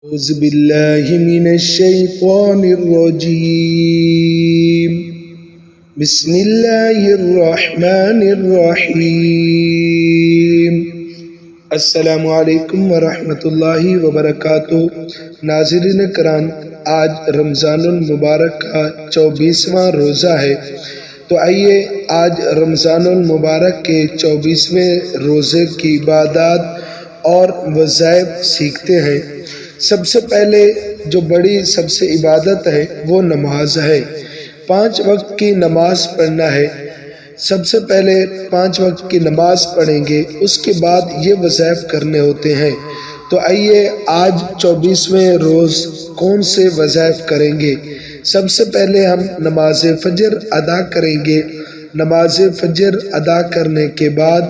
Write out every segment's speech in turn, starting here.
أعوذ بالله من الشيطان الرجيم. بسم الله الرحمن الرحیم. السلام علیکم ورحمۃ اللہ وبرکاتہ. ناظرین کرام، آج رمضان المبارک کا 24واں روزہ ہے، تو آئیے آج رمضان المبارک کے 24ویں روزے کی عبادات اور وظائف سیکھتے ہیں۔ سب سے پہلے جو بڑی سب سے عبادت ہے وہ نماز ہے۔ 5 وقت کی نماز پڑھنا ہے۔ سب سے پہلے 5 وقت کی نماز پڑھیں گے، اس کے بعد یہ وظائف کرنے ہوتے ہیں۔ تو آئیے آج 24ویں روز کون سے وظائف کریں گے۔ سب سے پہلے ہم نماز فجر ادا کریں گے۔ نماز فجر ادا کرنے کے بعد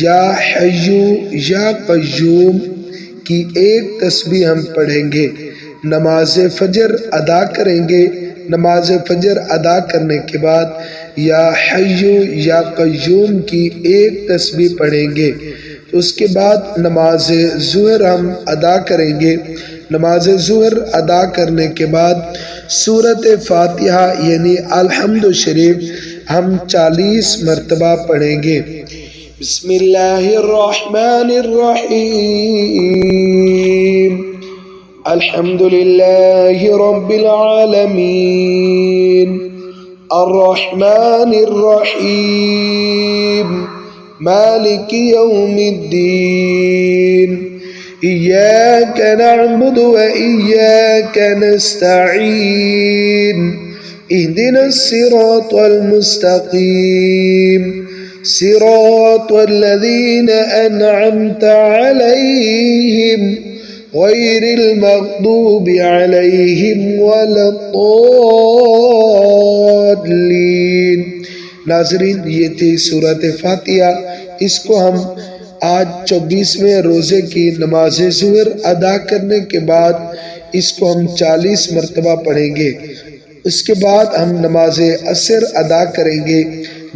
یا حیو یا قیوم کی ایک تسبیح ہم پڑھیں گے۔ نماز فجر ادا کریں گے۔ نماز فجر ادا کرنے کے بعد یا حیو یا قیوم کی ایک تسبیح پڑھیں گے۔ اس کے بعد نماز ظہر ہم ادا کریں گے۔ نماز ظہر ادا کرنے کے بعد سورۃ فاتحہ یعنی الحمد شریف ہم 40 مرتبہ پڑھیں گے۔ بسم اللہ الرحمن الرحیم. الحمد للہ رب العالمین الرحمن الرحیم مالک یوم الدین ایاک نعبد و ایاک نستعین اهدنا الصراط المستقیم صراط الذين أنعمت عليهم غير المغضوب عليهم ولا الضالين۔ ناظرین، یہ تھی سورۃ فاتحہ۔ اس کو ہم آج 24ویں روزے کی نماز ظہر ادا کرنے کے بعد اس کو ہم 40 مرتبہ پڑھیں گے۔ اس کے بعد ہم نماز عصر ادا کریں گے۔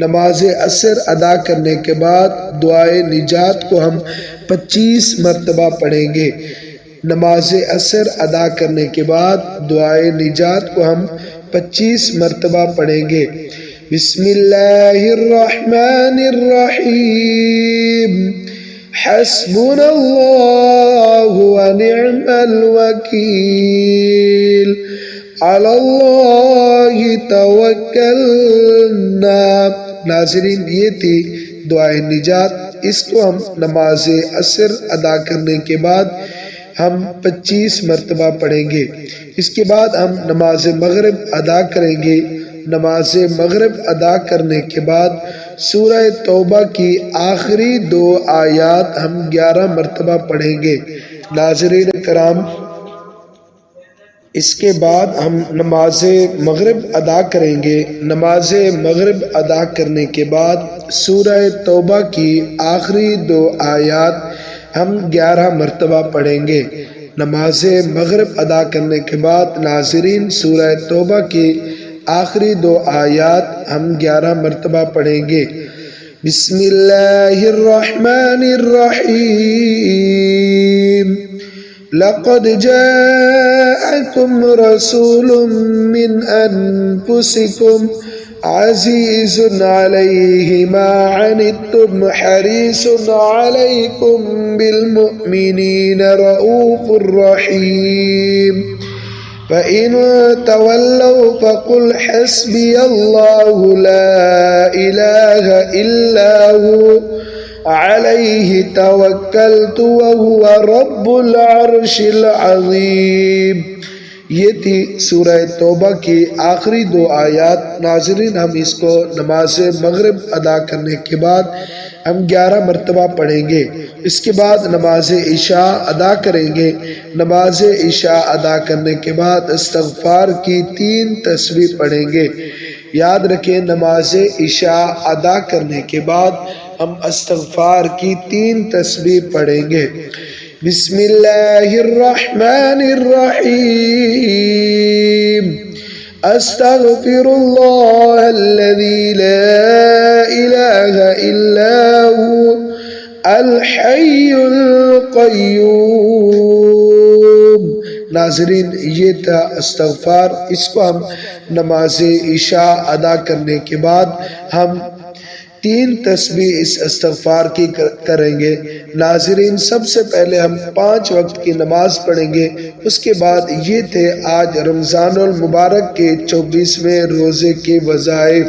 نماز عصر ادا کرنے کے بعد دعائے نجات کو ہم 25 مرتبہ پڑھیں گے۔ نماز عصر ادا کرنے کے بعد دعائے نجات کو ہم 25 مرتبہ پڑھیں گے۔ بسم اللہ الرحمن الرحیم حسبنا اللہ ونعم الوکیل علی اللہ توکلنا۔ ناظرین، یہ تھی دعائے نجات۔ اس کو ہم نماز عصر ادا کرنے کے بعد ہم 25 مرتبہ پڑھیں گے۔ اس کے بعد ہم نماز مغرب ادا کریں گے۔ نماز مغرب ادا کرنے کے بعد سورہ توبہ کی آخری 2 آیات ہم 11 مرتبہ پڑھیں گے۔ ناظرین کرام، اس کے بعد ہم نماز مغرب ادا کریں گے۔ نماز مغرب ادا کرنے کے بعد سورہ توبہ کی آخری 2 آیات ہم 11 مرتبہ پڑھیں گے۔ نماز مغرب ادا کرنے کے بعد ناظرین سورہ توبہ کی آخری 2 آیات ہم 11 مرتبہ پڑھیں گے۔ بسم اللہ الرحمن الرحیم لقد جاءكم رسول من أنفسكم عزيز عليه ما عنتم حريص عليكم بالمؤمنين رؤوف رحيم فإن تولوا فقل حسبي الله لا إله إلا هو علیہ توکلت وہو رب العرش العظیم۔ یہ تھی سورہ توبہ کی آخری 2 آیات۔ ناظرین، ہم اس کو نماز مغرب ادا کرنے کے بعد ہم 11 مرتبہ پڑھیں گے۔ اس کے بعد نماز عشاء ادا کریں گے۔ نماز عشاء ادا کرنے کے بعد استغفار کی 3 تسبیح پڑھیں گے۔ یاد رکھیں، نماز عشاء ادا کرنے کے بعد ہم استغفار کی 3 تسبیح پڑھیں گے۔ بسم اللہ الرحمن الرحیم استغفر اللہ الذی لا الہ الا هو الحی القیوم ناظرین یہ تھا استغفار، اس کو ہم نماز عشاء ادا کرنے کے بعد ہم 3 تسبیح اس استغفار کی کریں گے۔ ناظرین سب سے پہلے ہم 5 وقت کی نماز پڑھیں گے، اس کے بعد یہ تھے آج رمضان المبارک کے 24ویں روزے کے وظائف۔